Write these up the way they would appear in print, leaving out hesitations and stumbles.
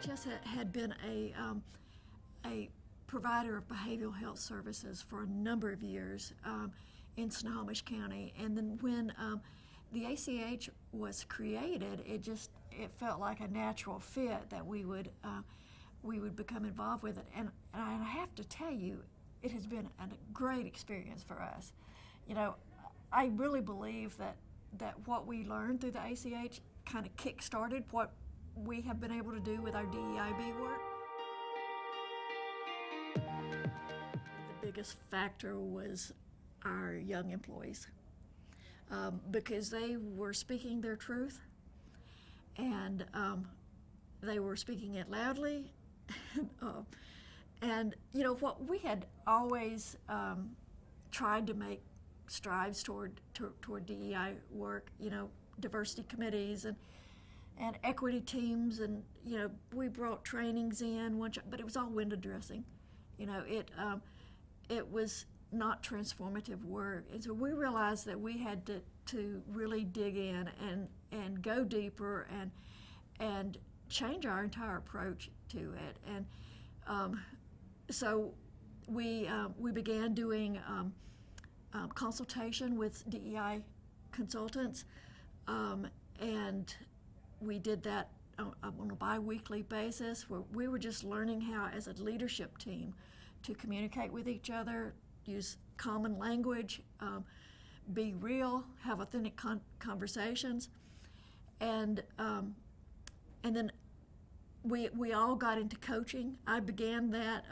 DHS had been a provider of behavioral health services for a number of years in Snohomish County, and then when the ACH was created, it felt like a natural fit that we would become involved with it. And I have to tell you, it has been a great experience for us. You know, I really believe that what we learned through the ACH kind of kick-started what we have been able to do with our DEIB work. The biggest factor was our young employees, because they were speaking their truth, and they were speaking it loudly. And you know what, we had always tried to make strides toward DEI work, you know, diversity committees and equity teams, and you know, we brought trainings in, but it was all window dressing. You know, it was not transformative work, and so we realized that we had to really dig in and go deeper and change our entire approach to it. And so we began doing consultation with DEI consultants, and we did that on a bi-weekly basis, where we were just learning how, as a leadership team, to communicate with each other, use common language, be real, have authentic conversations, and then we all got into coaching. I began that,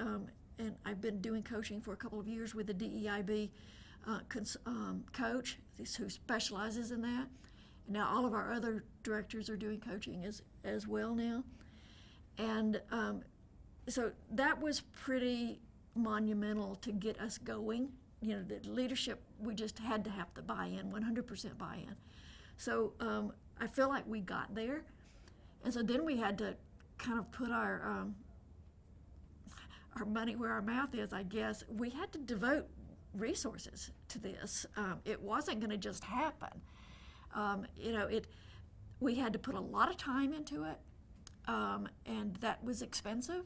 and I've been doing coaching for a couple of years with the DEIB coach who specializes in that. And now all of our other directors are doing coaching as well now. And so that was pretty monumental to get us going. You know, the leadership, we just had to have the buy-in, 100% buy-in. So I feel like we got there. And so then we had to kind of put our money where our mouth is, I guess. We had to devote resources to this. It wasn't going to just happen. You know, we had to put a lot of time into it, and that was expensive.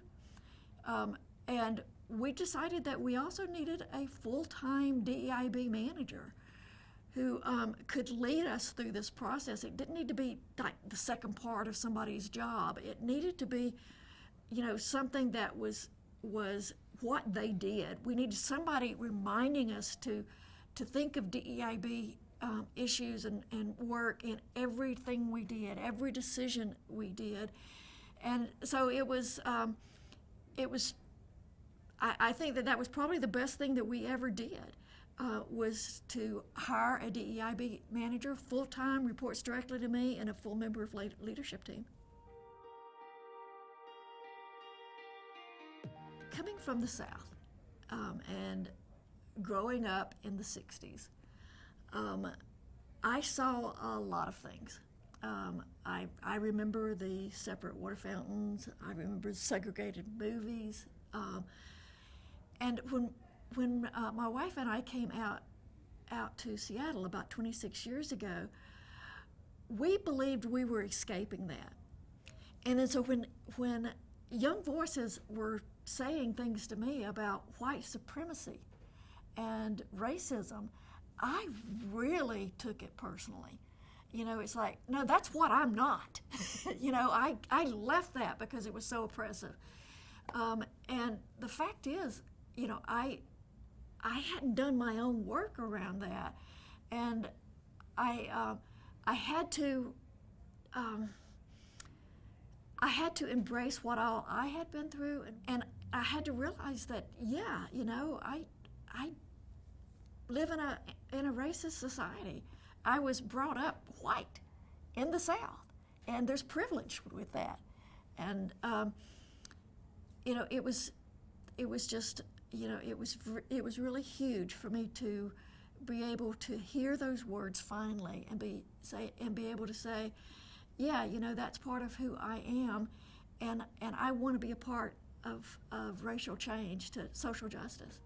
And we decided that we also needed a full-time DEIB manager who could lead us through this process. It didn't need to be like the second part of somebody's job. It needed to be, you know, something that was what they did. We needed somebody reminding us to think of DEIB issues and work in everything we did, every decision we did. And so it was I think that was probably the best thing that we ever did, was to hire a DEIB manager, full-time, reports directly to me, and a full member of leadership team. Coming from the South and growing up in the 60s, I saw a lot of things. I remember the separate water fountains. I remember segregated movies. And when my wife and I came out to Seattle about 26 years ago, we believed we were escaping that. And then so when young voices were saying things to me about white supremacy and racism, I really took it personally. You know, it's like, no, that's what I'm not. You know, I left that because it was so oppressive. And the fact is, you know, I hadn't done my own work around that, and I had to embrace what all I had been through, and I had to realize that, yeah, you know, I live in a racist society. I was brought up white in the South, and there's privilege with that, and you know, it was just, you know, it was really huge for me to be able to hear those words finally and be able to say, yeah, you know, that's part of who I am, and I want to be a part of racial change to social justice.